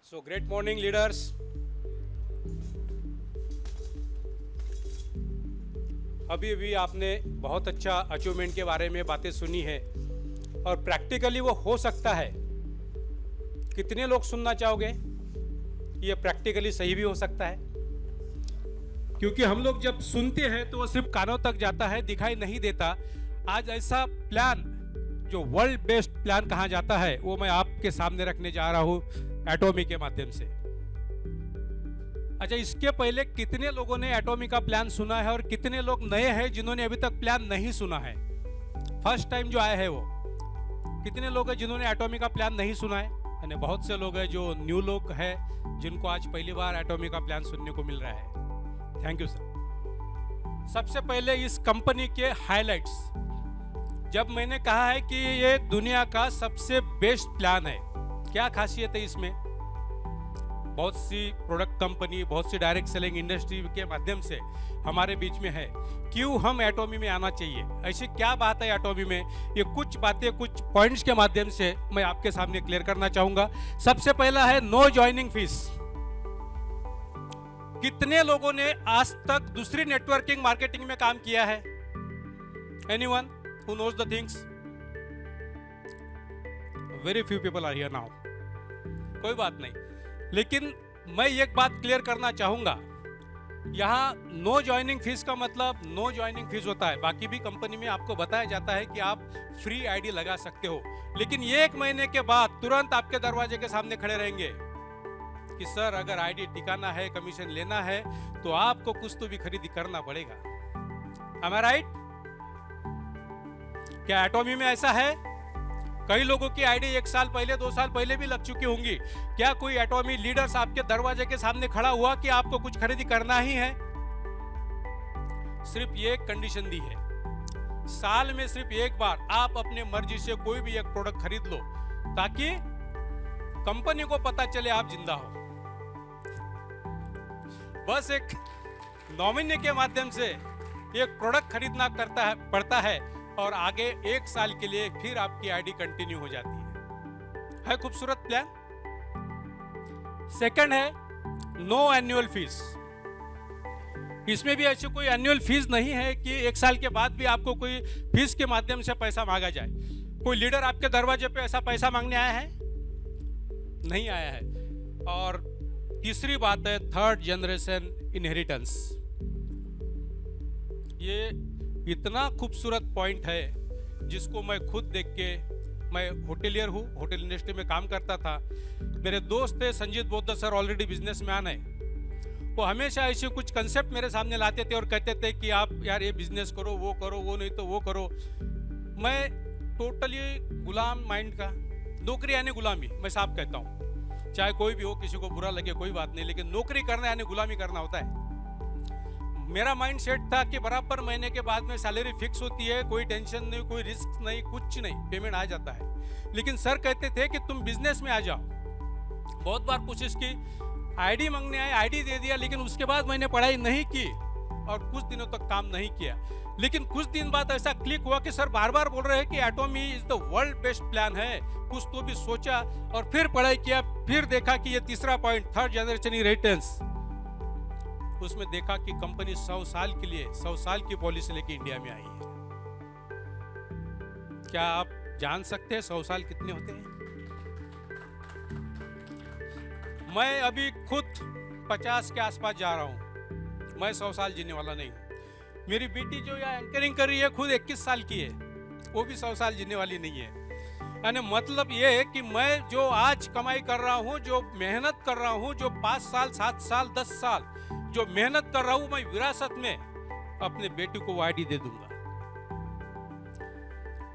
So great morning leaders. अभी अभी आपने बहुत अच्छा अचीवमेंट के बारे में बातें सुनी है और प्रैक्टिकली वो हो सकता है। कितने लोग सुनना चाहोगे? ये प्रैक्टिकली सही भी हो सकता है, क्योंकि हम लोग जब सुनते हैं तो वो सिर्फ कानों तक जाता है, दिखाई नहीं देता। आज ऐसा प्लान जो वर्ल्ड बेस्ट प्लान कहा जाता है वो मैं आपके सामने रखने जा रहा हूं एटॉमी के माध्यम से। अच्छा, इसके पहले कितने लोगों ने एटॉमी का प्लान सुना है और कितने लोग नए हैं जिन्होंने अभी तक प्लान नहीं सुना है? फर्स्ट टाइम जो आए हैं वो कितने लोग हैं जिन्होंने एटॉमी का प्लान नहीं सुना है? यानी बहुत से लोग हैं जो न्यू लोग हैं जिनको आज पहली बार एटॉमी का प्लान सुनने को मिल रहा है। Thank you sir. सबसे पहले इस कंपनी के हाइलाइट्स। जब मैंने कहा है कि ये दुनिया का सबसे बेस्ट प्लान है, क्या खासियत है इसमें? बहुत सी प्रोडक्ट कंपनी, बहुत सी डायरेक्ट सेलिंग इंडस्ट्री के माध्यम से हमारे बीच में है। क्यों हम एटॉमी में आना चाहिए? ऐसी क्या बात है एटॉमी में? ये कुछ बातें, कुछ पॉइंट्स के माध्यम से मैं आपके सामने क्लियर करना चाहूंगा। सबसे पहला है नो ज्वाइनिंग फीस। कितने लोगों ने आज तक दूसरी नेटवर्किंग मार्केटिंग में काम किया है? Anyone who knows the things? Very few people are here now. कोई बात नहीं, लेकिन मैं एक बात क्लियर करना चाहूंगा। यहां नो ज्वाइनिंग फीस का मतलब नो ज्वाइनिंग फीस होता है। बाकी भी कंपनी में आपको बताया जाता है कि आप फ्री आईडी लगा सकते हो, लेकिन 1 महीने के बाद तुरंत आपके दरवाजे के सामने खड़े रहेंगे कि सर अगर आईडी टिकाना है, कमीशन लेना है तो आपको कुछ तो भी खरीदी करना पड़ेगा। Am I right? क्या एटॉमी में ऐसा है? कई लोगों की आईडी 1 साल पहले, 2 साल पहले भी लग चुकी होंगी। क्या कोई एटॉमी लीडर्स आपके दरवाजे के सामने खड़ा हुआ कि आपको कुछ खरीदी करना ही है? सिर्फ ये कंडीशन दी है, साल में सिर्फ एक बार आप अपने मर्जी से कोई भी एक प्रोडक्ट खरीद लो ताकि कंपनी को पता चले आप जिंदा हो। बस एक नॉमिनी के माध्यम से एक प्रोडक्ट खरीदना पड़ता है और आगे 1 साल के लिए फिर आपकी आईडी कंटिन्यू हो जाती है खूबसूरत प्लान। सेकंड है नो एनुअल फीस। इसमें भी ऐसी कोई एनुअल फीस नहीं है कि 1 साल के बाद भी आपको कोई फीस के माध्यम से पैसा मांगा जाए। कोई लीडर आपके दरवाजे पे ऐसा पैसा मांगने आया है? नहीं आया है। और तीसरी बात है थर्ड जनरेशन इनहेरिटेंस। ये इतना खूबसूरत पॉइंट है जिसको मैं खुद देख के, मैं होटेलियर हूँ, होटल इंडस्ट्री में काम करता था। मेरे दोस्त थे संजीत बौद्ध सर, ऑलरेडी बिजनेसमैन है। वो हमेशा ऐसे कुछ कंसेप्ट मेरे सामने लाते थे और कहते थे कि आप यार ये बिजनेस करो, वो नहीं तो वो करो। मैं टोटली गुलाम माइंड का, नौकरी यानी गुलामी, मैं साफ कहता हूँ। चाहे कोई भी हो, किसी को बुरा लगे कोई बात नहीं, लेकिन नौकरी करना यानी गुलामी करना होता है। मेरा माइंड सेट था कि बराबर महीने के बाद में सैलरी फिक्स होती है, कोई टेंशन नहीं, कोई रिस्क नहीं, कुछ नहीं, पेमेंट आ जाता है। लेकिन सर कहते थे कि तुम बिजनेस में आ जाओ। बहुत बार कोशिश की, आईडी मांगने आए, आईडी दे दिया, लेकिन उसके बाद मैंने पढ़ाई नहीं की और कुछ दिनों तक काम नहीं किया। लेकिन कुछ दिन बाद ऐसा क्लिक हुआ कि सर बार बार बोल रहे हैं कि एटॉमी is the world best plan है। कुछ तो भी सोचा और फिर पढ़ाई किया, फिर देखा कि ये तीसरा पॉइंट थर्ड जनरेशन इनहेरिटेंस। उसमें देखा कि कंपनी 100 साल के लिए 100 साल की पॉलिसी लेके इंडिया में आई है। क्या आप जान सकते हैं 100 साल कितने होते हैं? मैं अभी खुद 50 के आसपास जा रहा हूं। मैं 100 साल जीने वाला नहीं हूं। मेरी बेटी जो यहाँ एंकरिंग कर रही है खुद 21 साल की है, वो भी 100 साल जीने वाली नहीं है। यानी मतलब ये है कि मैं जो आज कमाई कर रहा हूं, जो मेहनत कर रहा हूं, जो 5 साल 7 साल 10 साल जो मेहनत कर रहा हूं, मैं विरासत में अपने बेटी को वो आईडी दे दूंगा।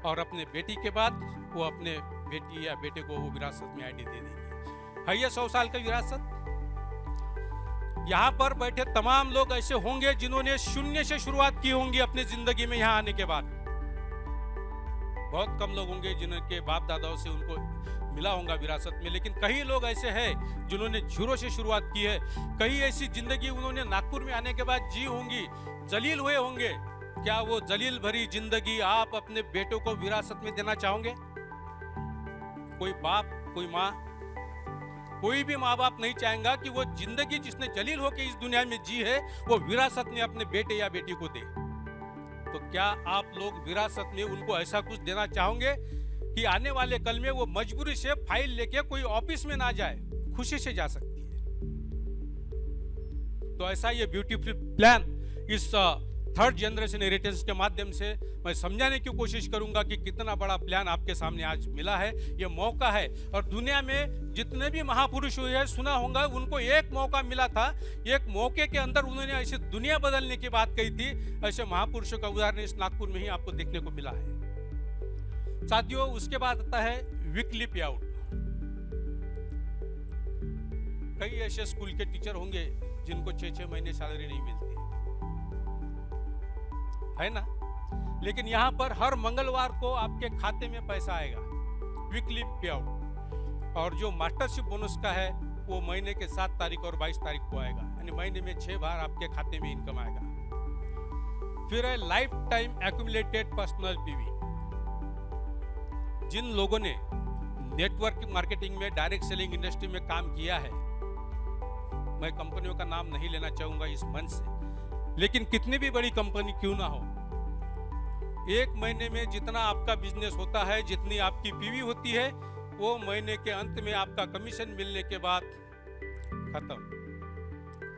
और अपने बेटी के बाद वो अपने बेटी या बेटे को वो विरासत में आईडी दे देंगे। है ये 100 साल का विरासत। यहां पर बैठे तमाम लोग ऐसे होंगे जिन्होंने शून्य से शुरुआत की होंगी अपनी जिंदगी में। यहां आने के बाद बहुत कम लोग होंगे जिनके बाप दादाओं से उनको मिला होगा विरासत में, लेकिन कई लोग ऐसे हैं जिन्होंने जीरो से शुरुआत की है। कई ऐसी जिंदगी उन्होंने नागपुर में आने के बाद जी होंगी, जलील हुए होंगे। क्या वो जलील भरी जिंदगी आप अपने बेटों को विरासत में देना चाहोगे? कोई बाप, कोई माँ, कोई भी माँ बाप नहीं चाहेगा कि वो जिंदगी जिसने जलील होकर इस दुनिया में जी है वो विरासत में अपने बेटे या बेटी को दे। तो क्या आप लोग विरासत में उनको ऐसा कुछ देना चाहोगे कि आने वाले कल में वो मजबूरी से फाइल लेके कोई ऑफिस में ना जाए, खुशी से जा सकती है। तो ऐसा ये ब्यूटीफुल प्लान इस थर्ड जनरेशन इनहेरिटेंस के माध्यम से मैं समझाने की कोशिश करूंगा कि कितना बड़ा प्लान आपके सामने आज मिला है। ये मौका है, और दुनिया में जितने भी महापुरुष हुए हैं सुना होगा, उनको एक मौका मिला था, एक मौके के अंदर उन्होंने ऐसी दुनिया बदलने की बात कही थी। ऐसे महापुरुषों का उदाहरण इस नागपुर में ही आपको देखने को मिला है साथियों। उसके बाद आता है वीकली पे आउट। कई ऐसे स्कूल के टीचर होंगे जिनको 6-6 महीने सैलरी नहीं मिलती है ना, लेकिन यहां पर हर मंगलवार को आपके खाते में पैसा आएगा, वीकली पे आउट। और जो मास्टरशिप बोनस का है वो महीने के 7 तारीख और 22 तारीख को आएगा, यानी महीने में 6 बार आपके खाते में इनकम आएगा। फिर है lifetime accumulated personal PV. जिन लोगों ने नेटवर्क मार्केटिंग में, डायरेक्ट सेलिंग इंडस्ट्री में काम किया है, मैं कंपनियों का नाम नहीं लेना चाहूंगा इस मंच से, लेकिन कितनी भी बड़ी कंपनी क्यों ना हो, एक महीने में जितना आपका बिजनेस होता है, जितनी आपकी पीवी होती है, वो महीने के अंत में आपका कमीशन मिलने के बाद खत्म।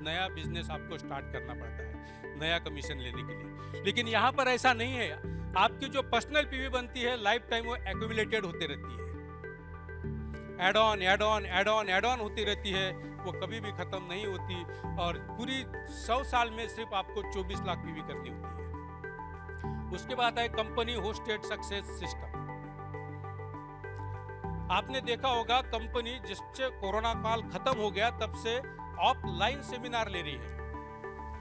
नया बिजनेस आपको स्टार्ट करना पड़ता है नया कमीशन लेने के लिए। लेकिन यहाँ पर ऐसा नहीं है, आपकी जो पर्सनल पीवी बनती है लाइफ टाइम वो एक्यूमुलेटेड होती रहती है, add on add on add on add on होती रहती है, वो कभी भी खत्म नहीं होती। और पूरी 100 साल में सिर्फ आपको 24 लाख पीवी करनी होती है। उसके बाद है कंपनी होस्टेड सक्सेस सिस्टम। आपने देखा होगा कंपनी जिससे कोरोना काल खत्म हो गया तब से ऑफलाइन सेमिनार ले रही है।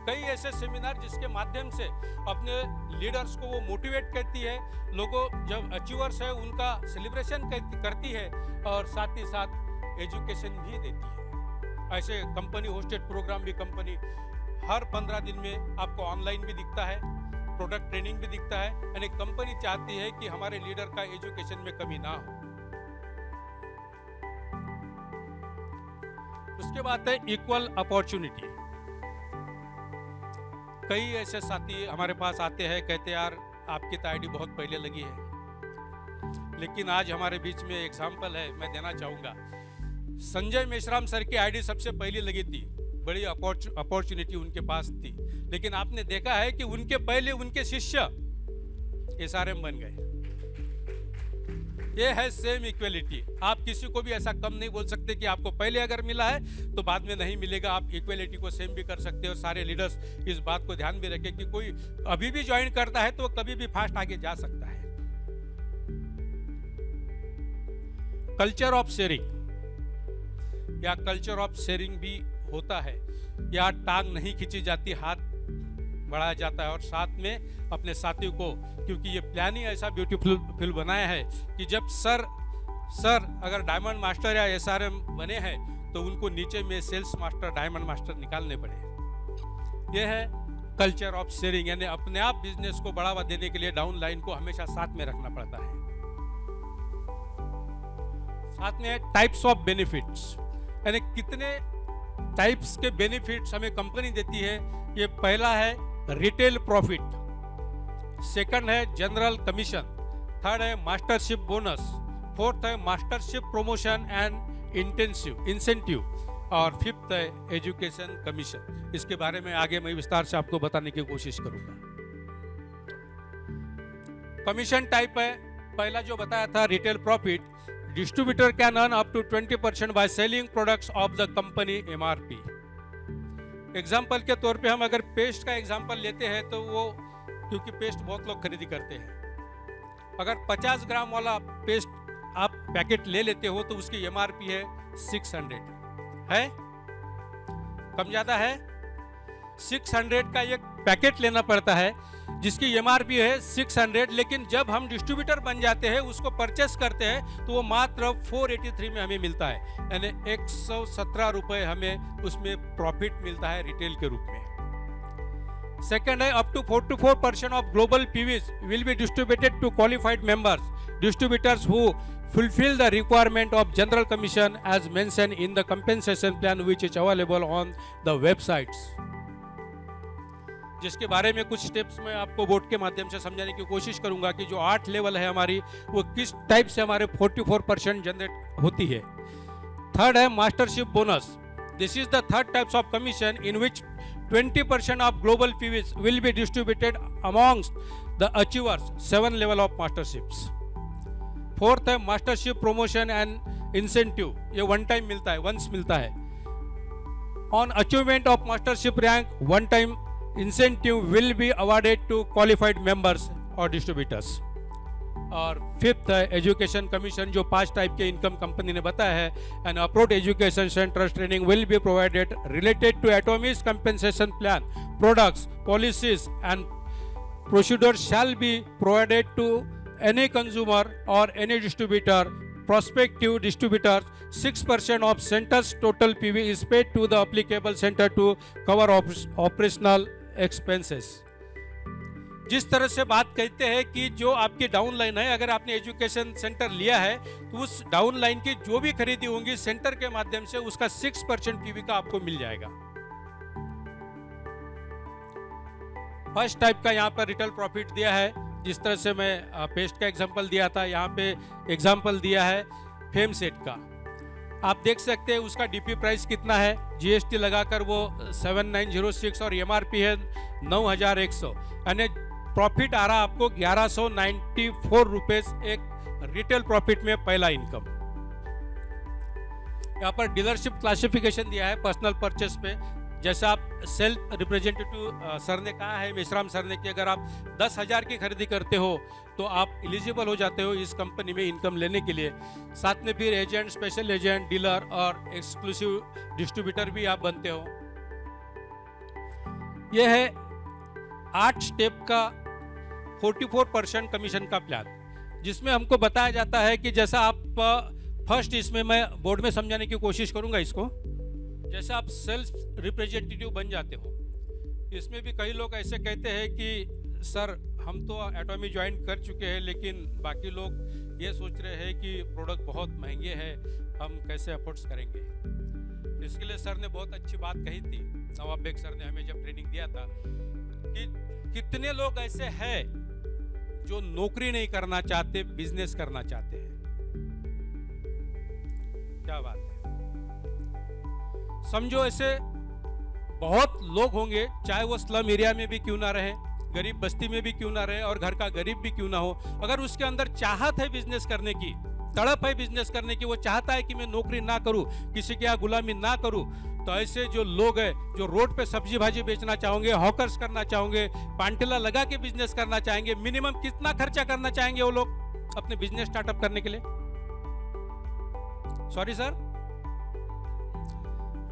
कई ऐसे सेमिनार जिसके माध्यम से अपने लीडर्स को वो मोटिवेट करती है, लोगों जब अचीवर्स है उनका सेलिब्रेशन करती है, और साथ ही साथ एजुकेशन भी देती है। ऐसे कंपनी होस्टेड प्रोग्राम भी कंपनी हर 15 दिन में आपको ऑनलाइन भी दिखता है, प्रोडक्ट ट्रेनिंग भी दिखता है। यानी कंपनी चाहती है कि हमारे लीडर का एजुकेशन में कमी ना हो। उसके बाद है इक्वल अपॉर्चुनिटी। कई ऐसे साथी हमारे पास आते हैं, कहते यार आपकी तो आईडी बहुत पहले लगी है, लेकिन आज हमारे बीच में एग्जाम्पल है मैं देना चाहूंगा। संजय मेश्राम सर की आईडी सबसे पहले लगी थी, बड़ी अपॉर्चुनिटी उनके पास थी, लेकिन आपने देखा है कि उनके पहले उनके शिष्य एसआरएम बन गए। ये है सेम इक्वलिटी। आप किसी को भी ऐसा कम नहीं बोल सकते कि आपको पहले अगर मिला है तो बाद में नहीं मिलेगा। आप इक्वलिटी को सेम भी कर सकते हो। सारे लीडर्स इस बात को ध्यान में रखें कि कोई अभी भी ज्वाइन करता है तो कभी भी फास्ट आगे जा सकता है। कल्चर ऑफ शेयरिंग, या कल्चर ऑफ शेयरिंग भी होता है, या टांग नहीं खींची जाती, हाथ बढ़ाया जाता है, और साथ में अपने साथियों को, क्योंकि ये प्लान ही ऐसा ब्यूटीफुल बनाया है कि जब सर अगर डायमंड मास्टर या एसआरएम बने हैं तो उनको नीचे में सेल्स मास्टर, डायमंड मास्टर निकालने पड़े। ये है कल्चर ऑफ शेयरिंग, यानी अपने आप बिजनेस को बढ़ावा देने के लिए डाउन लाइन को हमेशा साथ में रखना पड़ता है। साथ में टाइप्स ऑफ बेनिफिट्स, यानी कितने टाइप्स के बेनिफिट्स हमें कंपनी देती है। ये पहला है रिटेल प्रॉफिट, सेकंड है जनरल कमीशन, थर्ड है मास्टरशिप बोनस, फोर्थ है मास्टरशिप प्रमोशन एंड इंसेंटिव, और फिफ्थ है एजुकेशन कमीशन। इसके बारे में आगे मैं विस्तार से आपको बताने की कोशिश करूंगा। कमीशन टाइप है, पहला जो बताया था retail profit, distributor can earn up to 20% by selling products of the company MRP. Example के तौर पे हम अगर पेस्ट का एग्जाम्पल लेते हैं तो वो, क्योंकि पेस्ट बहुत लोग खरीदी करते हैं, अगर 50 ग्राम वाला पेस्ट आप पैकेट ले लेते हो तो उसकी एमआरपी है 600 है, कम ज्यादा है। 600 का एक पैकेट लेना पड़ता है जिसकी एमआरपी है 600, लेकिन जब हम डिस्ट्रीब्यूटर बन जाते हैं, उसको परचेस करते हैं, तो वो मात्र 483 में हमें मिलता है, यानी 117 रुपए हमें उसमें प्रॉफिट मिलता है रिटेल के रूप में। सेकंड है up to 44% of global PVs will be distributed to qualified members, distributors who fulfill the requirement of general commission as mentioned in the compensation plan which is available on the websites. जिसके बारे में कुछ steps मैं आपको board के माध्यम से समझाने की कोशिश करूंगा कि जो 8 लेवल है हमारी, वो किस टाइप से हमारे 44% जनरेट होती है. थर्ड है mastership bonus. This is the third types of commission in which 20% of global PVs will be distributed amongst the achievers 7 level of masterships. Fourth है मास्टरशिप प्रमोशन एंड इंसेंटिव. ये one time मिलता है, once मिलता है. On achievement of mastership rank one time incentive will be awarded to qualified members और distributors. और fifth है education commission, जो 5 टाइप के इनकम कंपनी ने बताया है. And approach education centres training will be provided related to atomics compensation plan products policies and procedures shall be provided to any consumer or any distributor, prospective distributor. 6% of center's total PV is paid to the applicable center to cover operational expenses. जिस तरह से बात कहते हैं कि जो आपकी down line है, अगर आपने एजुकेशन सेंटर लिया है तो उस डाउन लाइन की जो भी खरीदी होंगी सेंटर के माध्यम से उसका 6% पीवी का आपको मिल जाएगा. फर्स्ट टाइप का यहाँ पर रिटेल प्रॉफिट दिया है. जिस तरह से मैं पेस्ट का एग्जांपल दिया था, यहाँ पे एग्जांपल दिया है फेम सेट का. आप देख सकते हैं उसका डीपी प्राइस कितना है. जीएसटी लगाकर वो 7906 और एमआरपी है 9100. यानी प्रॉफिट आ रहा आपको 1194 रुपीज एक रिटेल प्रॉफिट में पहला इनकम. यहाँ पर डीलरशिप क्लासिफिकेशन दिया है पर्सनल परचेस पे. जैसा आप सेल्फ रिप्रेजेंटेटिव सर ने कहा है, मेश्राम सर ने, कि अगर आप 10,000 की खरीदी करते हो तो आप एलिजिबल हो जाते हो इस कंपनी में इनकम लेने के लिए. साथ में फिर एजेंट, स्पेशल एजेंट, डीलर और एक्सक्लूसिव डिस्ट्रीब्यूटर भी आप बनते हो. यह है 8 स्टेप का 44% कमीशन का प्लान, जिसमें हमको बताया जाता है कि जैसा आप फर्स्ट, इसमें मैं बोर्ड में समझाने की कोशिश करूंगा इसको. जैसे आप सेल्फ रिप्रेजेंटेटिव बन जाते हो, इसमें भी कई लोग ऐसे कहते हैं कि सर हम तो एटॉमी ज्वाइन कर चुके हैं, लेकिन बाकी लोग ये सोच रहे हैं कि प्रोडक्ट बहुत महंगे हैं, हम कैसे अफोर्ड्स करेंगे. इसके लिए सर ने बहुत अच्छी बात कही थी, नवाब बेग सर ने हमें जब ट्रेनिंग दिया था, कि कितने लोग ऐसे हैं जो नौकरी नहीं करना चाहते, बिजनेस करना चाहते हैं. क्या बात है. समझो ऐसे बहुत लोग होंगे, चाहे वो स्लम एरिया में भी क्यों ना रहे, गरीब बस्ती में भी क्यों ना रहे, और घर का गरीब भी क्यों ना हो, अगर उसके अंदर चाहत है बिजनेस करने की, तड़प है बिजनेस करने की, वो चाहता है कि मैं नौकरी ना करूं, किसी के यहाँ गुलामी ना करूं, तो ऐसे जो लोग हैं जो रोड पे सब्जी भाजी बेचना चाहोगे, हॉकर्स करना चाहोगे, पांटेला लगा के बिजनेस करना चाहेंगे, मिनिमम कितना खर्चा करना चाहेंगे वो लोग अपने बिजनेस स्टार्टअप करने के लिए? सॉरी सर,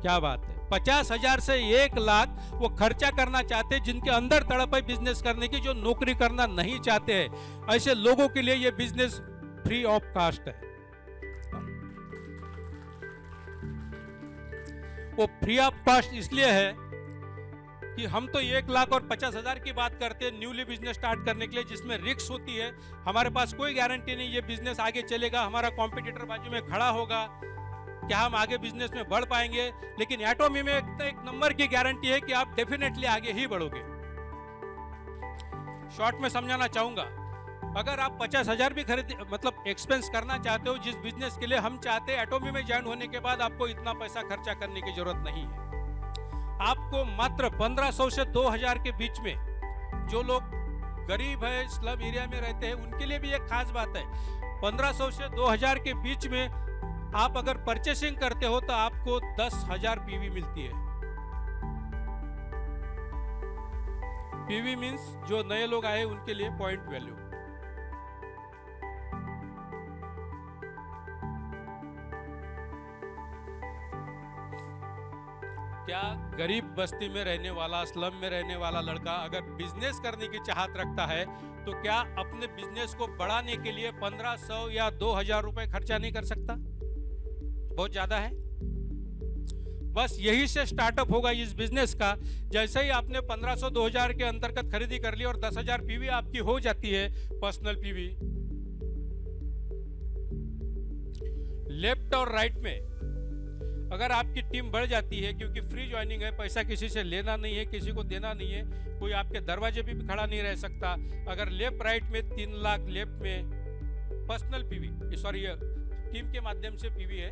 क्या बात है. 50,000 से 1 लाख वो खर्चा करना चाहते हैं, जिनके अंदर तड़प है बिजनेस करने की, जो नौकरी करना नहीं चाहते हैं. ऐसे लोगों के लिए ये बिजनेस फ्री ऑफ कास्ट है. वो फ्री ऑफ कास्ट इसलिए है कि हम तो 1 लाख और 50,000 की बात करते हैं न्यूली बिजनेस स्टार्ट करने के लिए, जिसमें रिस्क होती है. हमारे पास कोई गारंटी नहीं ये बिजनेस आगे चलेगा, हमारा कॉम्पिटिटर बाजू में खड़ा होगा, क्या हम आगे बिजनेस में बढ़ पाएंगे. लेकिन एटॉमी में एक नंबर की गारंटी है कि आप डेफिनेटली आगे ही बढ़ोगे. शॉर्ट में समझाना चाहूंगा, अगर आप 50,000 भी खरीद मतलब एक्सपेंस करना चाहते हो जिस बिजनेस के लिए हम चाहते हैं, एटॉमी में ज्वाइन होने के बाद आपको इतना पैसा खर्चा करने की जरूरत नहीं है. आपको मात्र 1500 से 2000 के बीच में, जो लोग गरीब है, स्लम एरिया में रहते हैं, उनके लिए भी एक खास बात है. 1500 से 2000 के बीच में आप अगर परचेसिंग करते हो तो आपको 10,000 पीवी मिलती है. पीवी मींस जो नए लोग आए उनके लिए पॉइंट वैल्यू. क्या गरीब बस्ती में रहने वाला, स्लम में रहने वाला लड़का अगर बिजनेस करने की चाहत रखता है तो क्या अपने बिजनेस को बढ़ाने के लिए 1500 या 2000 रुपए खर्चा नहीं कर सकता? बहुत ज्यादा है. बस यही से स्टार्टअप होगा इस बिजनेस का. जैसे ही आपने 1500-2000 के अंतर्गत खरीदी कर ली और 10,000 पीवी आपकी हो जाती है, पर्सनल पीवी, लेफ्ट और राइट में अगर आपकी टीम बढ़ जाती है, क्योंकि फ्री ज्वाइनिंग है, पैसा किसी से लेना नहीं है, किसी को देना नहीं है, कोई आपके दरवाजे पे भी खड़ा नहीं रह सकता। अगर लेफ्ट राइट में 3 लाख, लेफ्ट में पर्सनल पीवी, सॉरी टीम के माध्यम से पीवी है,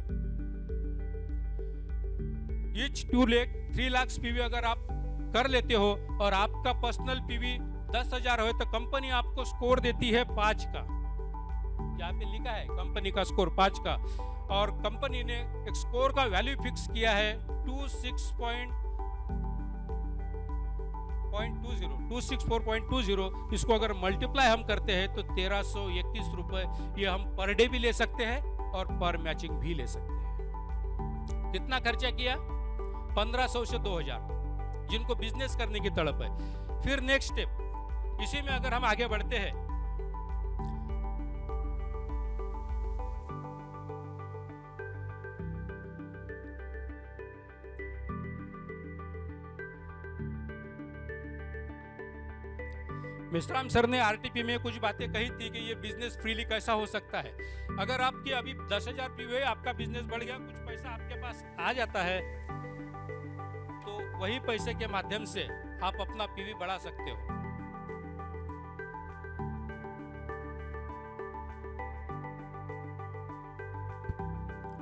ईच 2 लाख 3 लाख पीवी अगर आप कर लेते हो और आपका पर्सनल पीवी 10,000 हो तो कंपनी आपको स्कोर देती है 5 का। यहाँ पे लिखा है कंपनी का स्कोर 5 का, और कंपनी ने एक स्कोर का वैल्यू फिक्स किया है 264.20। इसको अगर मल्टीप्लाई हम करते हैं तो 1331 रुपए ये हम पर डे भी ले सकते हैं और पर मैचिंग भी ले सकते हैं। कितना खर्चा किया? 1500 से 2000, जिनको बिजनेस करने की तड़प है। फिर नेक्स्ट स्टेप, इसी में अगर हम आगे बढ़ते हैं, मिश्राम सर ने आरटीपी में कुछ बातें कही थी कि ये बिजनेस फ्रीली कैसा हो सकता है। अगर आपकी अभी 10,000 पीवी है, आपका बिजनेस बढ़ गया, कुछ पैसा आपके पास आ जाता है, तो वही पैसे के माध्यम से आप अपना पीवी बढ़ा सकते हो।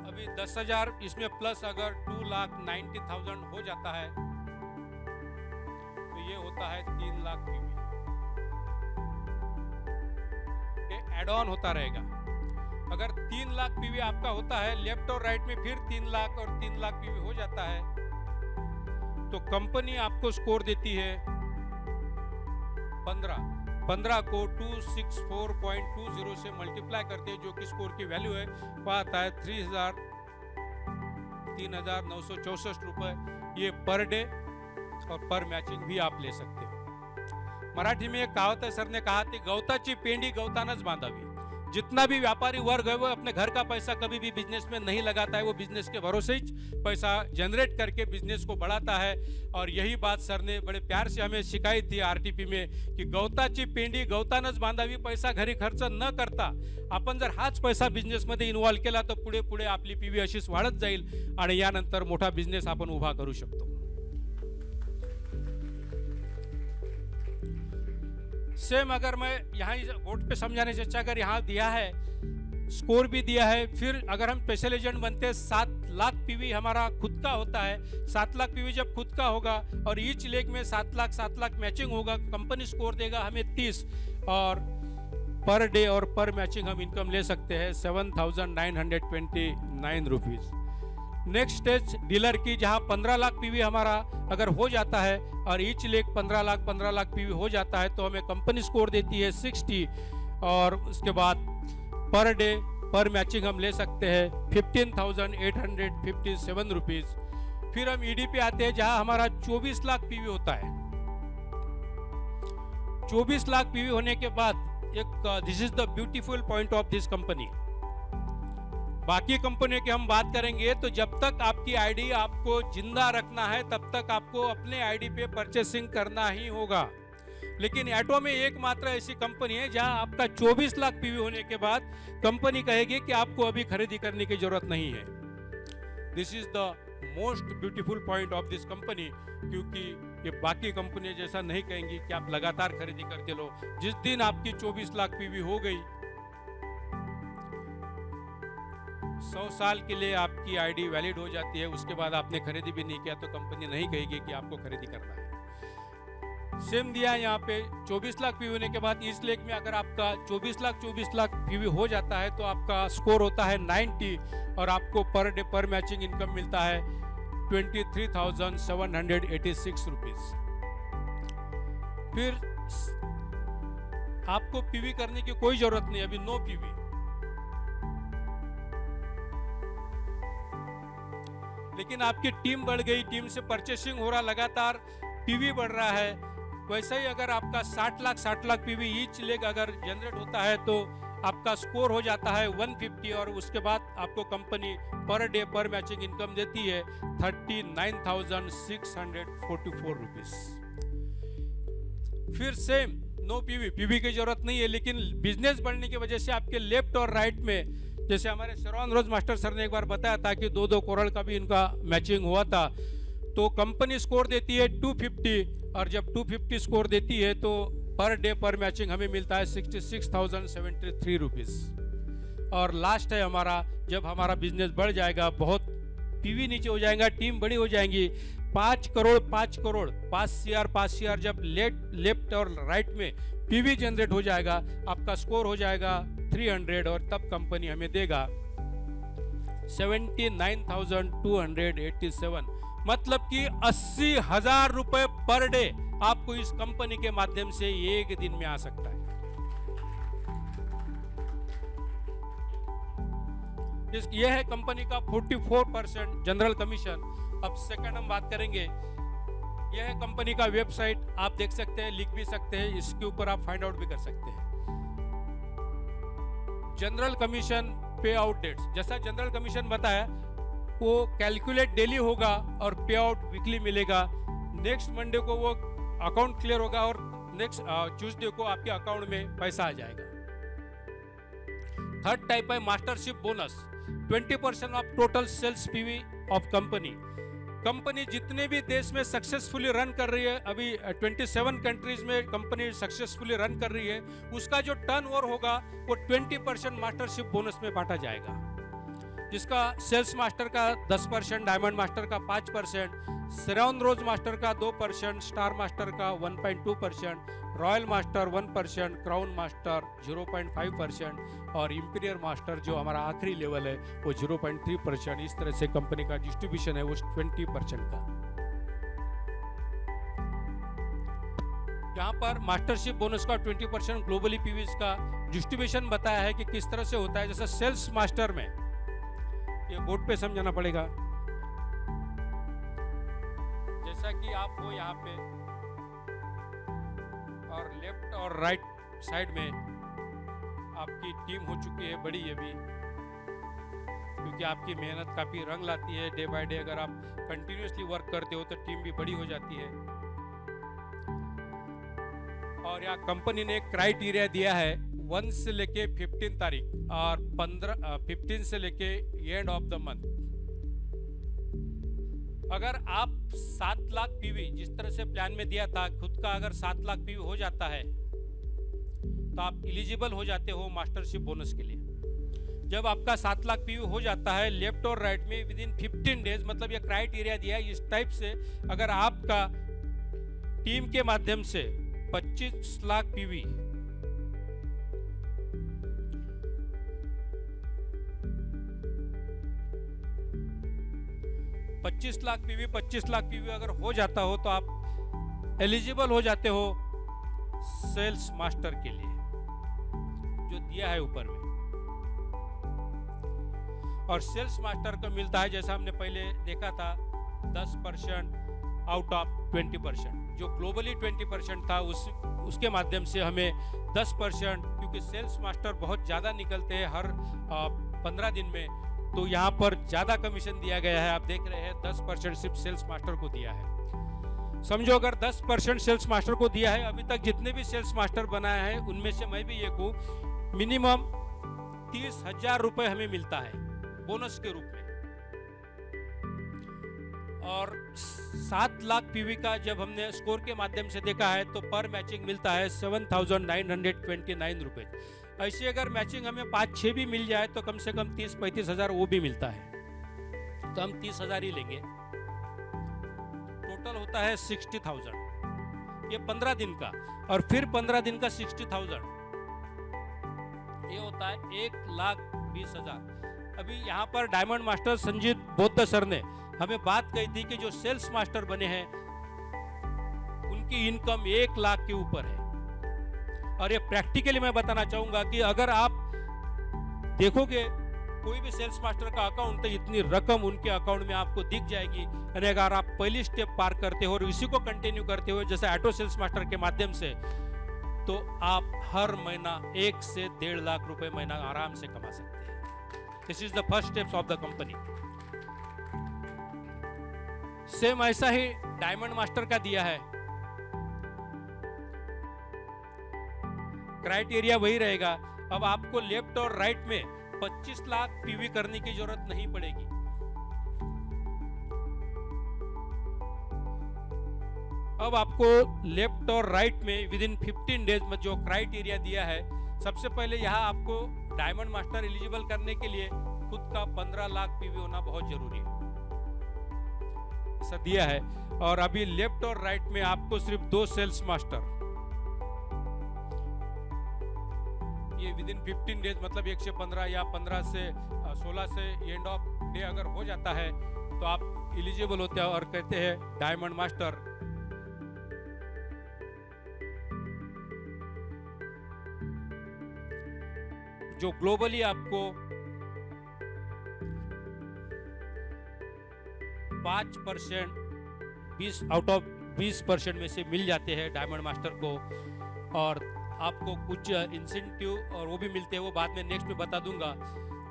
अभी 10,000 इसमें प्लस अगर 2,90,000 हो जाता है तो ये होता है 3 लाख पीवी। एड ऑन होता रहेगा। अगर 3 लाख पीवी आपका होता है लेफ्ट और राइट में, फिर 3 लाख और 3 लाख पीवी हो जाता है, तो कंपनी आपको स्कोर देती है 15 को 264.20 से मल्टीप्लाई करते हैं, जो कि स्कोर की वैल्यू है, वो आता है 3,964 रुपए। ये पर डे और पर मैचिंग भी आप ले सकते हो। मराठी में एक कहावत है, सर ने कहा थी, गवताची पेंडी गवतानच बांधावी। जितना भी व्यापारी वर्ग है वो अपने घर का पैसा कभी भी बिजनेस में नहीं लगाता है, वो बिजनेस के भरोसे ही पैसा जनरेट करके बिजनेस को बढ़ाता है। और यही बात सर ने बड़े प्यार से हमें सिखाई थी आरटीपी में कि गवताची पेंडी गवतानच बांधावी। पैसा घरी खर्च न करता आपण जर हाच पैसा बिझनेसमध्ये इन्व्हॉल्व केला तर पुढे पुढे आपली पीवी अशीच वाढत जाईल आणि यानंतर मोठा बिझनेस आपण उभा करू शकतो। सेम अगर मैं यहाँ बोर्ड पे समझाने से अच्छा, अगर यहाँ दिया है, स्कोर भी दिया है, फिर अगर हम स्पेशल एजेंट बनते हैं, 7 लाख पीवी हमारा खुद का होता है। 7 लाख पीवी जब खुद का होगा और ईच लेग में 7 लाख मैचिंग होगा, कंपनी स्कोर देगा हमें 30, और पर डे और पर मैचिंग हम इनकम ले सकते हैं 7,929 रुपीज। नेक्स्ट स्टेज डीलर की, जहां 15 लाख पीवी हमारा अगर हो जाता है और ईच लेग 15 लाख पीवी हो जाता है, तो हमें कंपनी स्कोर देती है 60, और उसके बाद पर डे पर मैचिंग हम ले सकते हैं 15,857 रुपीज। फिर हम ईडी पे आते हैं, जहां हमारा 24 लाख पीवी होता है। 24 लाख पीवी होने के बाद एक, this is the beautiful point of this company. बाकी कंपनियों की हम बात करेंगे तो जब तक आपकी आईडी आपको जिंदा रखना है तब तक आपको अपने आईडी पे परचेसिंग करना ही होगा। लेकिन एटो में एकमात्र ऐसी कंपनी है जहां आपका 24 लाख पीवी होने के बाद कंपनी कहेगी कि आपको अभी खरीदी करने की जरूरत नहीं है। This is the most beautiful point of this company, क्योंकि ये बाकी कंपनी जैसा नहीं कहेंगी कि आप लगातार खरीदी करते लो। जिस दिन आपकी 24 लाख पीवी हो गई, 100 साल के लिए आपकी आईडी वैलिड हो जाती है, उसके बाद आपने खरीदी भी नहीं किया तो कंपनी नहीं कहेगी कि आपको खरीदी करना है। सेम दिया है यहाँ पे, 24 लाख पीवी होने के बाद इस लेग में अगर आपका 24 लाख पीवी हो जाता है तो आपका स्कोर होता है 90, और आपको पर डे पर मैचिंग इनकम मिलता है 23,786 रुपीज। फिर आपको पीवी करने की कोई जरूरत नहीं, अभी नो पीवी। लेकिन आपकी टीम बढ़ गई, टीम से परचेसिंग हो रहा, लगातार पीवी बढ़ रहा है। वैसे ही अगर आपका 60 लाख पीवी ईच लेग अगर जनरेट होता है तो आपका स्कोर हो जाता है 150, और उसके बाद आपको कंपनी पर डे पर मैचिंग इनकम देती है 39,644 रुपीज। फिर सेम नो पीवी की जरूरत नहीं है, लेकिन बिजनेस बढ़ने की वजह से आपके लेफ्ट और राइट में जैसे हमारे शरवण रोज मास्टर सर ने एक बार बताया था कि 2-2 करोड़ का भी इनका मैचिंग हुआ था। तो कंपनी स्कोर देती है 250 और जब 250 स्कोर देती है तो पर डे पर मैचिंग हमें मिलता है 66,073 रुपीज़। और लास्ट है हमारा, जब हमारा बिजनेस बढ़ जाएगा, बहुत पीवी नीचे हो जाएगा, टीम बड़ी हो जाएंगी, 5 करोड़ 5 CR जब लेफ्ट और राइट में पीवी जनरेट हो जाएगा, आपका स्कोर हो जाएगा 300 और तब कंपनी हमें देगा 79,287, मतलब कि 80,000 रुपए पर डे आपको इस कंपनी के माध्यम से एक दिन में आ सकता है। यह है कंपनी का 44% जनरल कमीशन। अब सेकंड हम बात करेंगे, यह है कंपनी का वेबसाइट, आप देख सकते हैं, लिख भी सकते हैं, इसके ऊपर आप फाइंड आउट भी कर सकते हैं। जनरल कमीशन पे आउट डेट्स, जैसा जनरल कमीशन बताया वो कैलकुलेट डेली होगा और पे आउट वीकली मिलेगा। नेक्स्ट मंडे को वो अकाउंट क्लियर होगा और नेक्स्ट ट्यूसडे को आपके अकाउंट में पैसा आ जाएगा। थर्ड टाइप है mastership bonus, 20% of total sales PV of company. Company जितने भी देश में सक्सेसफुली रन कर रही है, अभी 27 कंट्रीज में कंपनी सक्सेसफुली रन कर रही है, उसका जो टर्नओवर होगा वो 20% मास्टरशिप बोनस में बांटा जाएगा, जिसका सेल्स मास्टर का 10%, डायमंड मास्टर का 5%, श्रवण रोज मास्टर का 2%, स्टार मास्टर का 1.2%, रॉयल मास्टर 1%, क्राउन मास्टर 0.5% और इंपीरियर मास्टर जो हमारा आखिरी लेवल है वो 0.3%। इस तरह से कंपनी का डिस्ट्रीब्यूशन है वो 20% का। यहाँ पर मास्टरशिप बोनस का 20% ग्लोबली पीवीज का डिस्ट्रीब्यूशन बताया है कि किस तरह से होता है। जैसे सेल्स मास्टर में, ये बोर्ड पे समझाना पड़ेगा, जैसा कि आप हो यहाँ पे और लेफ्ट और राइट साइड में आपकी टीम हो चुकी है बड़ी, ये भी क्योंकि आपकी मेहनत काफ़ी रंग लाती है। डे बाय डे अगर आप कंटिन्यूसली वर्क करते हो तो टीम भी बड़ी हो जाती है। और यहाँ कंपनी ने एक क्राइटेरिया दिया है 1 से लेके 15 तारीख और 15 से लेके एंड ऑफ द मंथ। अगर आप 7 लाख पीवी जिस तरह से प्लान में दिया था, खुद का अगर 7 लाख पीवी हो जाता है तो आप एलिजिबल हो जाते हो मास्टरशिप बोनस के लिए। जब आपका 7 लाख पीवी हो जाता है लेफ्ट और राइट में विद इन 15 डेज, मतलब ये क्राइटेरिया दिया है इस टाइप से, अगर आपका टीम के माध्यम से 25 लाख पीवी $25 लाख पीवी अगर हो जाता हो तो आप एलिजिबल हो जाते हो सेल्स मास्टर के लिए, जो दिया है ऊपर में। और सेल्स मास्टर को मिलता है, जैसा हमने पहले देखा था, 10% आउट ऑफ 20%, जो ग्लोबली 20% था उसके माध्यम से हमें 10%, क्योंकि सेल्स मास्टर बहुत ज़्यादा निकलते हैं हर 15 दिन में, तो यहाँ पर ज़्यादा कमीशन दिया गया है। आप देख रहे हैं 10% सिर्फ सेल्स मास्टर को दिया है। समझो अगर 10% सेल्स मास्टर को दिया है, अभी तक जितने भी सेल्स मास्टर बनाए हैं उनमें से मैं भी एक हूँ, मिनिमम 30,000 रुपये हमें मिलता है बोनस के रूप में। और 7 लाख पीवी का जब हमने स्कोर के माध्यम से देखा है तो पर मैचिंग मिलता है 7,929 रुपये। ऐसे अगर मैचिंग हमें 5-6 भी मिल जाए तो कम से कम 30-35 हज़ार वो भी मिलता है, तो हम 30,000 ही लेंगे। टोटल होता है 60,000, ये 15 दिन का, और फिर 15 दिन का 60,000, ये होता है 1,20,000। अभी यहाँ पर डायमंड मास्टर संजीत बौद्ध सर ने हमें बात कही थी कि जो सेल्स मास्टर बने हैं उनकी इनकम 1 लाख के ऊपर है। और ये प्रैक्टिकली मैं बताना चाहूंगा कि अगर आप देखोगे कोई भी सेल्स मास्टर का अकाउंट, तो इतनी रकम उनके अकाउंट में आपको दिख जाएगी। यानी अगर आप पहली स्टेप पार करते हो और इसी को कंटिन्यू करते हो जैसे ऑटो सेल्स मास्टर के माध्यम से, तो आप हर महीना 1 से 1.5 लाख रुपए महीना आराम से कमा सकते हैं। This is the first steps of the company. Same ऐसा ही डायमंड मास्टर का दिया है, क्राइटेरिया वही रहेगा। अब आपको लेफ्ट और राइट में 25 लाख पीवी करने की जरूरत नहीं पड़ेगी। अब आपको लेफ्ट और राइट में विद इन 15 डेज में जो क्राइटेरिया दिया है, सबसे पहले यहाँ आपको डायमंड मास्टर एलिजिबल करने के लिए खुद का 15 लाख पीवी होना बहुत जरूरी है, ऐसा दिया है। और अभी लेफ्ट और राइट में आपको सिर्फ 2 सेल्स मास्टर, ये विद इन 15 डेज मतलब 1 से 15 या 15 से 16 से एंड ऑफ डे अगर हो जाता है तो आप एलिजिबल होते हैं और कहते हैं डायमंड मास्टर। जो ग्लोबली आपको 5% 20 आउट ऑफ 20% में से मिल जाते हैं डायमंड मास्टर को, और आपको कुछ इंसेंटिव और वो भी मिलते हैं, वो बाद में नेक्स्ट में बता दूंगा।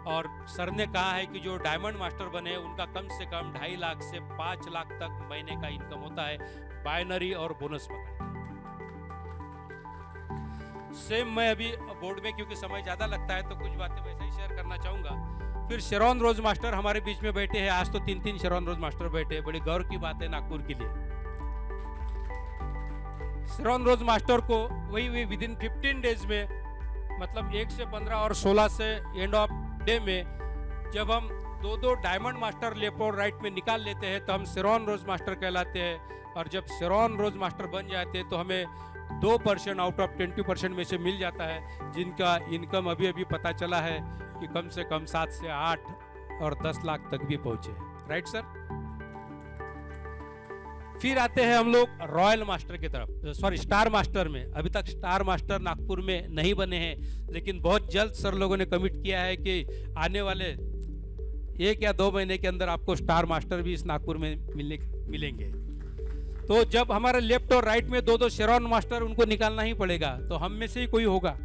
और सर ने कहा है कि जो डायमंड मास्टर बने उनका कम से कम 2.5 लाख से 5 लाख तक महीने का इनकम होता है, बाइनरी और बोनस पकड़ के। सेम मैं अभी बोर्ड में, क्योंकि समय ज़्यादा लगता है तो कुछ बातें वैसे ही शेयर करना चाहूँगा। फिर शेरॉन रोज मास्टर हमारे बीच में बैठे हैं, आज तो 3 शेरॉन रोज मास्टर बैठे हैं, बड़ी गौरव की बात है नागपुर के लिए। शेरॉन रोज मास्टर को वही विद इन 15 डेज में मतलब 1 से 15 और 16 से एंड ऑफ डे में जब हम 2 डायमंड मास्टर लेफ्ट और राइट में निकाल लेते हैं तो हम शेरॉन रोज मास्टर कहलाते हैं। और जब शेरॉन रोज मास्टर बन जाते हैं तो हमें 2% आउट ऑफ 20% में से मिल जाता है, जिनका इनकम अभी अभी पता चला है कि कम से कम 7 से 8 और 10 लाख तक भी पहुंचे। Right sir. फिर आते हैं हम लोग रॉयल मास्टर की तरफ, सॉरी स्टार मास्टर में। अभी तक स्टार मास्टर नागपुर में नहीं बने हैं, लेकिन बहुत जल्द सर लोगों ने कमिट किया है कि आने वाले 1 या 2 महीने के अंदर आपको स्टार मास्टर भी इस नागपुर में मिलेंगे। तो जब हमारे लेफ्ट और राइट में 2 शेरॉन मास्टर, उनको निकालना ही पड़ेगा, तो हम में से ही कोई होगा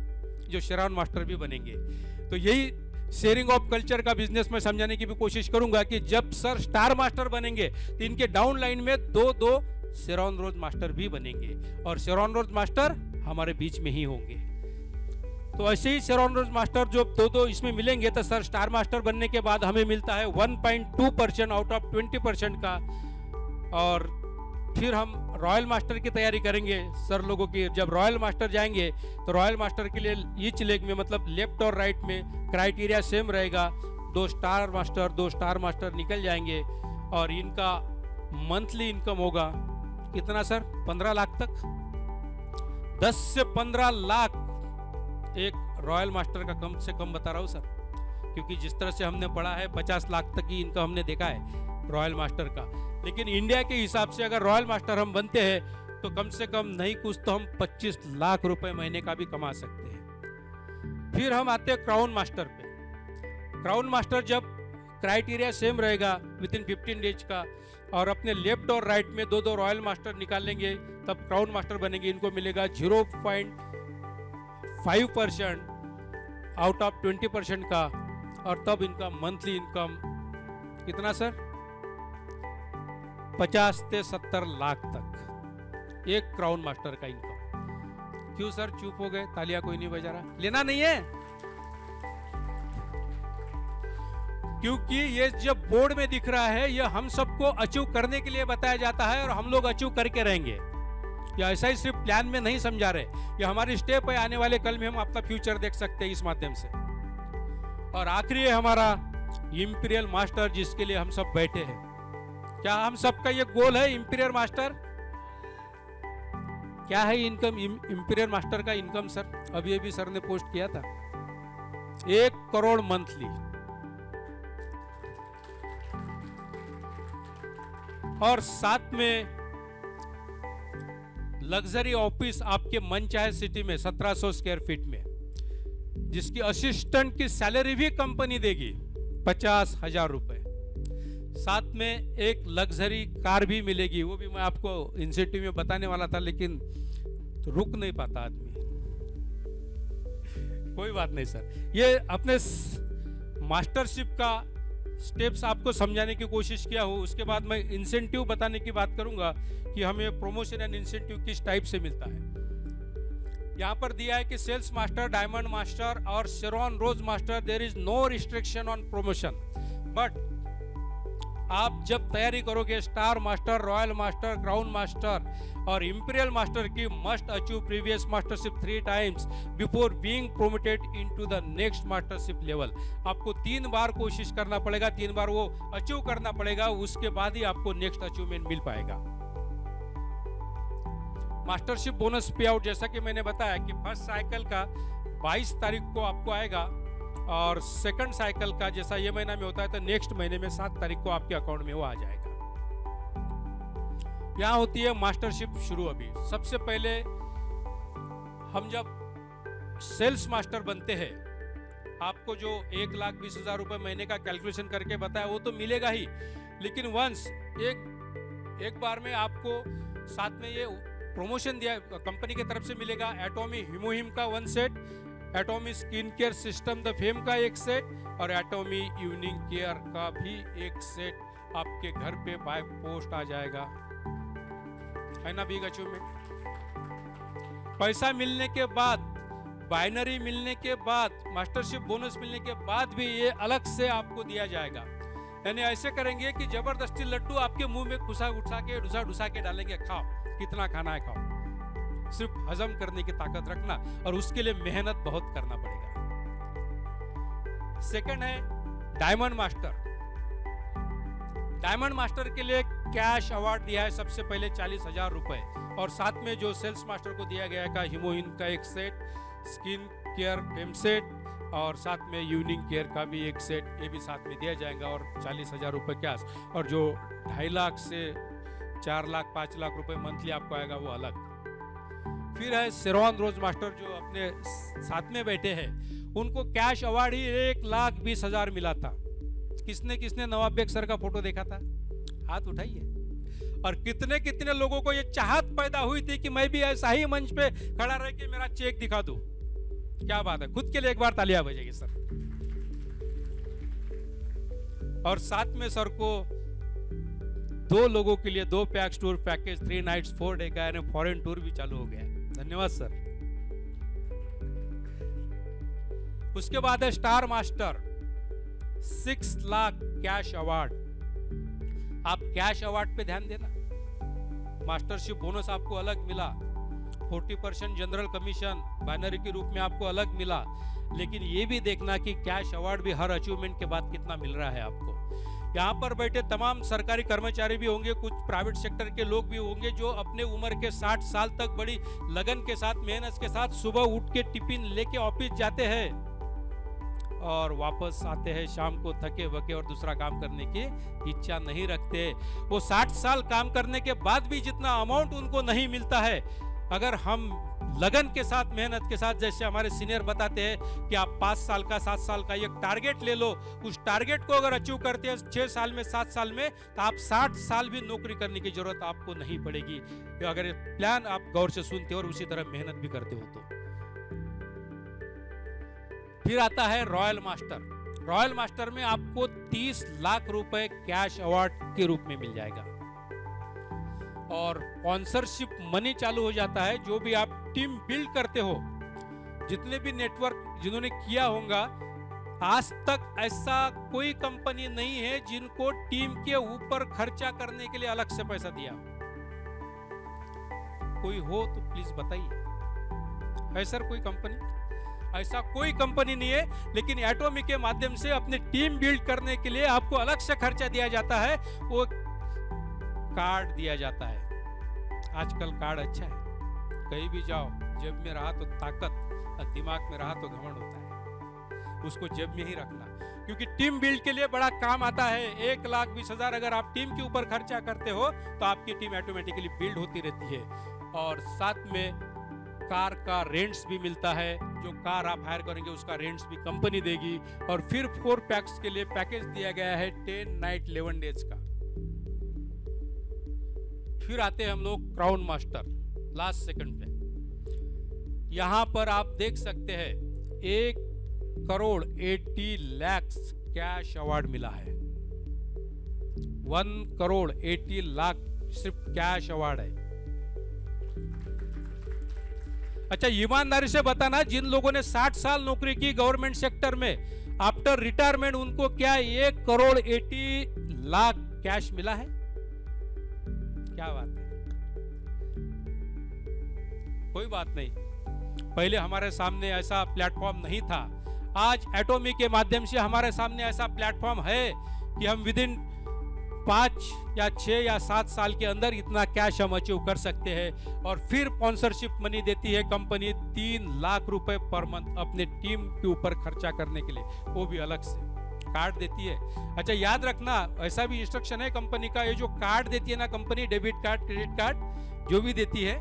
जो शेरॉन मास्टर भी बनेंगे। तो यही शेयरिंग ऑफ कल्चर का बिजनेस में समझाने की भी कोशिश करूंगा कि जब सर स्टार मास्टर बनेंगे तो इनके डाउन लाइन में 2 शेरॉन रोज मास्टर भी बनेंगे, और शेरॉन रोज मास्टर हमारे बीच में ही होंगे। तो ऐसे ही शेरॉन रोज मास्टर जो 2 इसमें मिलेंगे, तो सर स्टार मास्टर बनने के बाद हमें मिलता है 1.2% आउट ऑफ 20% का। और फिर हम रॉयल मास्टर की तैयारी करेंगे सर लोगों की। जब रॉयल मास्टर जाएंगे तो रॉयल मास्टर के लिए ईच लेग में मतलब लेफ्ट और राइट में क्राइटेरिया सेम रहेगा। 2 स्टार मास्टर निकल जाएंगे और इनका मंथली इनकम होगा कितना सर? 15 लाख तक। 10 से 15 लाख एक रॉयल मास्टर का कम से कम बता रहा हूँ सर, क्योंकि जिस तरह से हमने पढ़ा है 50 लाख तक की इनकम हमने देखा है रॉयल मास्टर का। लेकिन इंडिया के हिसाब से अगर रॉयल मास्टर हम बनते हैं तो कम से कम नहीं कुछ तो हम 25 लाख रुपए महीने का भी कमा सकते हैं। फिर हम आते हैं क्राउन मास्टर पे। क्राउन मास्टर जब क्राइटेरिया सेम रहेगा विद इन 15 डेज का, और अपने लेफ्ट और राइट में 2 रॉयल मास्टर निकाल लेंगे, तब क्राउन मास्टर बनेंगे। इनको मिलेगा 0.5% आउट ऑफ 20% का, और तब इनका मंथली इनकम कितना सर? 50 से 70 लाख तक एक क्राउन मास्टर का इनकम। क्यों सर चुप हो गए? तालियां कोई नहीं बजा रहा? लेना नहीं है? क्योंकि ये जब बोर्ड में दिख रहा है, ये हम सबको अचीव करने के लिए बताया जाता है और हम लोग अचीव करके रहेंगे। या ऐसा ही सिर्फ प्लान में नहीं समझा रहे, ये हमारी स्टेप है। आने वाले कल में हम अपना फ्यूचर देख सकते हैं इस माध्यम से। और आखिरी है हमारा इंपीरियल मास्टर, जिसके लिए हम सब बैठे हैं। क्या हम सबका ये गोल है इंपीरियल मास्टर? क्या है इनकम इंपीरियल मास्टर का इनकम सर? अभी अभी सर ने पोस्ट किया था 1 करोड़ मंथली। और साथ में लग्जरी ऑफिस आपके मन चाहे सिटी में 1700 स्क्वायर फीट में, जिसकी असिस्टेंट की सैलरी भी कंपनी देगी 50,000 रुपए। साथ में एक लग्जरी कार भी मिलेगी, वो भी मैं आपको इंसेंटिव में बताने वाला था, लेकिन तो रुक नहीं पाता आदमी। कोई बात नहीं सर, ये अपने मास्टरशिप का स्टेप्स आपको समझाने की कोशिश किया हूँ। उसके बाद मैं इंसेंटिव बताने की बात करूंगा कि हमें प्रमोशन एंड इंसेंटिव किस टाइप से मिलता है। यहाँ पर दिया है कि सेल्स मास्टर, डायमंड मास्टर और Sharon rose master, there is no restriction on promotion. But आप जब तैयारी करोगे star master, royal master, crown master और इंपीरियल मास्टर की, must achieve previous mastership 3 times before being promoted into the next mastership level. आपको 3 बार कोशिश करना पड़ेगा, 3 बार वो अचीव करना पड़ेगा, उसके बाद ही आपको नेक्स्ट अचीवमेंट मिल पाएगा। मास्टरशिप बोनस पे आउट, जैसा कि मैंने बताया कि फर्स्ट साइकिल का 22 तारीख को आपको आएगा और सेकंड साइकिल का जैसा ये महीना में होता है तो नेक्स्ट महीने में 7 तारीख को आपके अकाउंट में वो आ जाएगा। यहाँ होती है मास्टरशिप शुरू। अभी सबसे पहले हम जब सेल्स मास्टर बनते हैं, आपको जो 1,20,000 रुपए महीने का कैलकुलेशन करके बताया वो तो मिलेगा ही, लेकिन वंस एक बार में आपको साथ में ये प्रमोशन दिया कंपनी की तरफ से मिलेगा। एटॉमी हिमोहिम का 1 set, एटॉमी skin care system the fame का 1 सेट और एटॉमी इवनिंग केयर का भी 1 सेट आपके घर पे बाय पोस्ट आ जाएगा, है ना। Big achievement. पैसा मिलने के बाद, बाइनरी मिलने के बाद, मास्टरशिप बोनस मिलने के बाद भी ये अलग से आपको दिया जाएगा। यानी ऐसे करेंगे कि जबरदस्ती लड्डू आपके मुंह में घुसा के डालेंगे, खाओ, कितना खाना है खाओ। सिर्फ हजम करने की ताकत रखना और उसके लिए मेहनत बहुत करना पड़ेगा। सेकंड है डायमंड मास्टर। डायमंड मास्टर के लिए कैश अवार्ड दिया है सबसे पहले 40,000 रुपए और साथ में जो सेल्स मास्टर को दिया गया है हिमोहिन का 1 set, skin care fame set और साथ में इवनिंग केयर का भी 1 सेट, ये भी साथ में दिया जाएगा और 40,000 रुपए कैश। और जो 2.5 लाख से 4 लाख 5 लाख रुपए मंथली आपको आएगा वो अलग। फिर है शेरॉन रोज मास्टर जो अपने साथ में बैठे हैं, उनको कैश अवार्ड ही 1,20,000 मिला था। किसने किसने नवाब बेग सर का फोटो देखा था? हाथ उठाइए। और कितने कितने लोगों को ये चाहत पैदा हुई थी कि मैं भी ऐसा ही मंच पे खड़ा रह के मेरा चेक दिखा दूं। क्या बात है, खुद के लिए एक बार तालियां बजेगी सर। और साथ में सर को 2 लोगों के लिए 2 pax tour package 3 nights 4 day का यानी फॉरेन टूर भी चालू हो गया है। धन्यवाद सर। उसके बाद है star master 6 lakh cash award. आप कैश अवार्ड पे ध्यान देना। मास्टरशिप बोनस आपको अलग मिला, 40% जनरल कमीशन बाइनरी के रूप में आपको अलग मिला, लेकिन ये भी देखना कि कैश अवार्ड भी हर अचीवमेंट के बाद कितना मिल रहा है आपको। यहाँ पर बैठे तमाम सरकारी कर्मचारी भी होंगे, कुछ प्राइवेट सेक्टर के लोग भी होंगे जो अपने उम्र के 60 साल तक बड़ी लगन के साथ, मेहनत के साथ सुबह उठ के टिफिन लेके ऑफिस जाते हैं और वापस आते हैं शाम को थके वके और दूसरा काम करने की इच्छा नहीं रखते। वो 60 साल काम करने के बाद भी जितना अमाउंट उनको नहीं मिलता है, अगर हम लगन के साथ, मेहनत के साथ, जैसे हमारे सीनियर बताते हैं कि आप 5 साल का 7 साल का एक टारगेट ले लो, उस टारगेट को अगर अचीव करते हैं 6 साल में 7 साल में, तो आप 60 साल भी नौकरी करने की जरूरत आपको नहीं पड़ेगी, अगर प्लान आप गौर से सुनते हो और उसी तरह मेहनत भी करते हो तो। फिर आता है रॉयल मास्टर। रॉयल मास्टर में आपको 30 लाख रुपए कैश अवार्ड के रूप में मिल जाएगा और स्पॉन्सरशिप मनी चालू हो जाता है। जो भी आप टीम बिल्ड करते हो, जितने भी नेटवर्क जिन्होंने किया होगा, आज तक ऐसा कोई कंपनी नहीं है जिनको टीम के ऊपर खर्चा करने के लिए अलग से पैसा दिया। कोई हो तो प्लीज बताइए, है सर कोई कंपनी? ऐसा कोई कंपनी नहीं है, लेकिन एटॉमी के माध्यम से अपनी टीम बिल्ड करने के लिए आपको अलग से खर्चा दिया जाता है, वो कार्ड दिया जाता है। आजकल कार्ड अच्छा है, कहीं भी जाओ, जेब में रहा तो ताकत और दिमाग में रहा तो घमंड होता है, उसको जेब में ही रखना, क्योंकि टीम बिल्ड के लिए बड़ा काम आता है। 1,20,000 अगर आप टीम के ऊपर खर्चा करते हो तो आपकी टीम ऑटोमेटिकली बिल्ड होती रहती है। और साथ में कार का रेंट्स भी मिलता है, जो कार आप हायर करेंगे उसका रेंट्स भी कंपनी देगी। और फिर 4 पैक्स के लिए पैकेज दिया गया है 10 नाइट 11 डेज का। फिर आते हैं हम लोग क्राउन मास्टर, लास्ट सेकंड पे। यहां पर आप देख सकते हैं 1,80 लाख कैश अवार्ड मिला है। 1,80 लाख सिर्फ कैश अवार्ड है। अच्छा, ईमानदारी से बताना, जिन लोगों ने 60 साल नौकरी की गवर्नमेंट सेक्टर में, आफ्टर रिटायरमेंट उनको क्या 1,80,00,000 कैश मिला है? क्या बात है, कोई बात नहीं। पहले हमारे सामने ऐसा प्लेटफॉर्म नहीं था। आज एटॉमी के माध्यम से हमारे सामने ऐसा प्लेटफॉर्म है कि हम विदिन 5 या 6 या 7 साल के अंदर इतना कैश हम अचीव कर सकते हैं। और फिर स्पॉन्सरशिप मनी देती है कंपनी 3 लाख रुपए पर मंथ अपने टीम के ऊपर खर्चा करने के लिए, वो भी अलग से कार्ड देती है। अच्छा, याद रखना, ऐसा भी इंस्ट्रक्शन है कंपनी का, ये जो कार्ड देती है ना company, debit card, credit card जो भी देती है,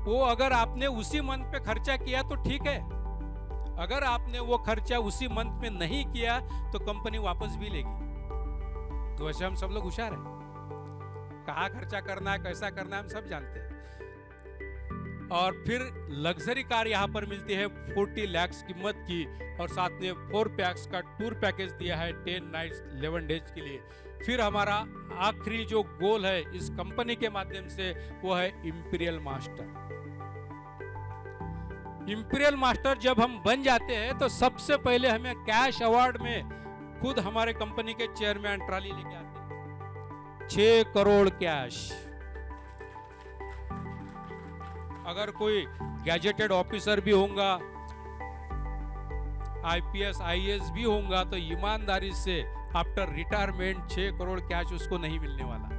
वो अगर आपने उसी मंथ पे खर्चा किया तो ठीक है, अगर आपने वो खर्चा उसी मंथ में नहीं किया तो कंपनी वापस भी लेगी। तो वैसे हम सब लोग होशियार हैं, कहाँ खर्चा करना है, कैसा करना है, हम सब जानते हैं। और फिर लग्जरी कार यहाँ पर मिलती है 40 लाख कीमत की, और साथ में 4 पैक्स का टूर पैकेज दिया है 10 नाइट्स 11 डेज के लिए। फिर हमारा आखिरी जो गोल है इस कंपनी के माध्यम से, वो है इंपीरियल मास्टर। इंपीरियल मास्टर जब हम बन जाते हैं तो सबसे पहले हमें कैश अवार्ड में खुद हमारे कंपनी के चेयरमैन ट्रॉली लेके आते हैं, 6 करोड़ कैश। अगर कोई गैजेटेड ऑफिसर भी होगा, आईपीएस आईएएस भी होगा, तो ईमानदारी से आफ्टर रिटायरमेंट 6 करोड़ कैश उसको नहीं मिलने वाला।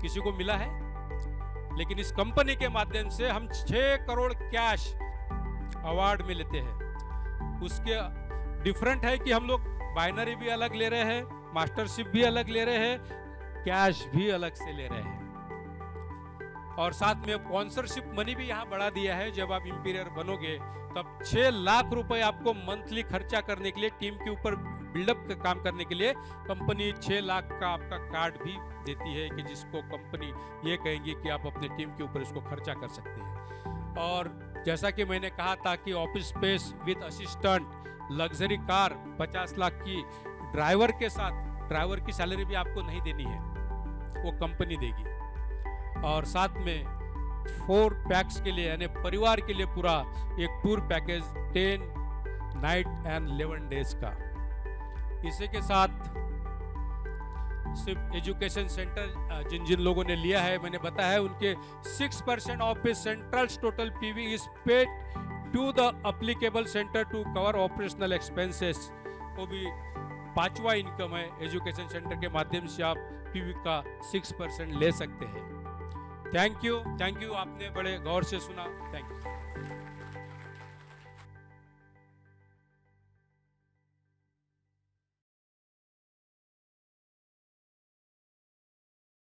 किसी को मिला है? लेकिन इस कंपनी के माध्यम से हम 6 करोड़ कैश अवार्ड में लेते हैं। उसके डिफरेंट है कि हम लोग बाइनरी भी अलग ले रहे हैं, मास्टरशिप भी अलग ले रहे हैं, कैश भी अलग से ले रहे हैं, और साथ में स्पॉन्सरशिप मनी भी यहाँ बढ़ा दिया है। जब आप इंपीरियर बनोगे तब 6 लाख रुपए आपको मंथली खर्चा करने के लिए, टीम के ऊपर बिल्डअप का काम करने के लिए कंपनी 6 लाख का आपका कार्ड भी देती है, कि जिसको कंपनी ये कहेंगी कि आप अपने टीम के ऊपर इसको खर्चा कर सकते हैं। और जैसा कि मैंने कहा था कि office space with assistant, luxury car 50 lakh की, ड्राइवर के साथ, ड्राइवर की सैलरी भी आपको नहीं देनी है, वो कंपनी देगी। और साथ में 4 पैक्स के लिए, यानी परिवार के लिए पूरा एक tour package 10 night and 11 days का। इसी के साथ सिर्फ एजुकेशन सेंटर जिन लोगों ने लिया है, मैंने बताया है, उनके 6% of central total PV is paid to the applicable centre to cover operational expenses. वो भी 5वां इनकम है। एजुकेशन सेंटर के माध्यम से आप पीवी का 6% ले सकते हैं। थैंक यू, आपने बड़े गौर से सुना, थैंक यू।